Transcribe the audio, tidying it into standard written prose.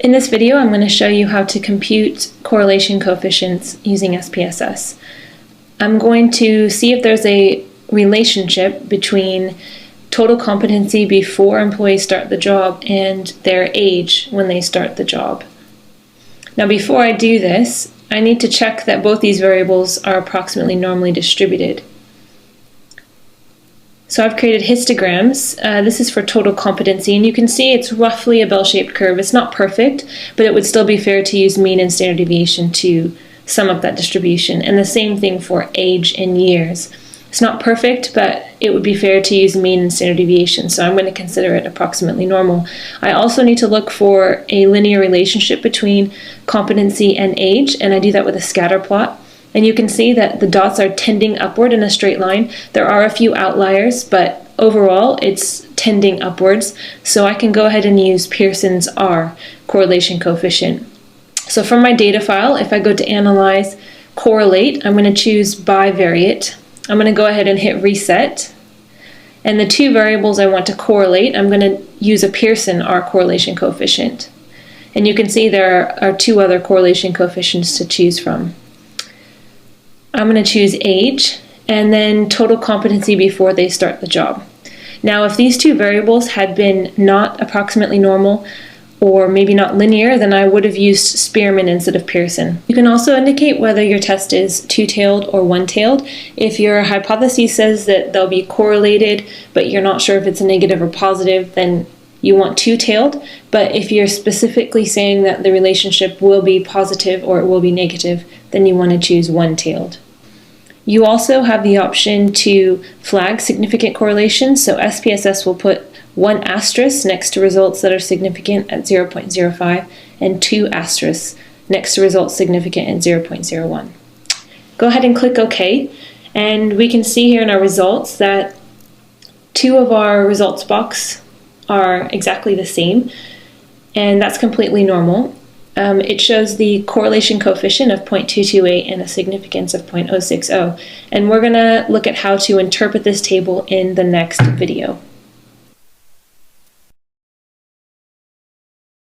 In this video, I'm going to show you how to compute correlation coefficients using SPSS. I'm going to see if there's a relationship between total competency before employees start the job and their age when they start the job. Now, before I do this, I need to check that both these variables are approximately normally distributed. So I've created histograms. This is for total competency, and you can see it's roughly a bell-shaped curve. It's not perfect, but it would still be fair to use mean and standard deviation to sum up that distribution. And the same thing for age and years. It's not perfect, but it would be fair to use mean and standard deviation, so I'm going to consider it approximately normal. I also need to look for a linear relationship between competency and age, and I do that with a scatter plot. And you can see that the dots are tending upward in a straight line. There are a few outliers, but overall it's tending upwards. So I can go ahead and use Pearson's R, correlation coefficient. So from my data file, if I go to Analyze, Correlate, I'm going to choose Bivariate. I'm going to go ahead and hit Reset. And the two variables I want to correlate, I'm going to use a Pearson R correlation coefficient. And you can see there are two other correlation coefficients to choose from. I'm going to choose age and then total competency before they start the job. Now, if these two variables had been not approximately normal or maybe not linear, then I would have used Spearman instead of Pearson. You can also indicate whether your test is two-tailed or one-tailed. If your hypothesis says that they'll be correlated, but you're not sure if it's a negative or positive, then you want two-tailed. But if you're specifically saying that the relationship will be positive or it will be negative, then you want to choose one-tailed. You also have the option to flag significant correlation, so SPSS will put 1 asterisk next to results that are significant at 0.05 and 2 asterisks next to results significant at 0.01. Go ahead and click OK, and we can see here in our results that 2 of our results box are exactly the same, and that's completely normal. It shows the correlation coefficient of 0.228 and a significance of 0.060. And we're going to look at how to interpret this table in the next video.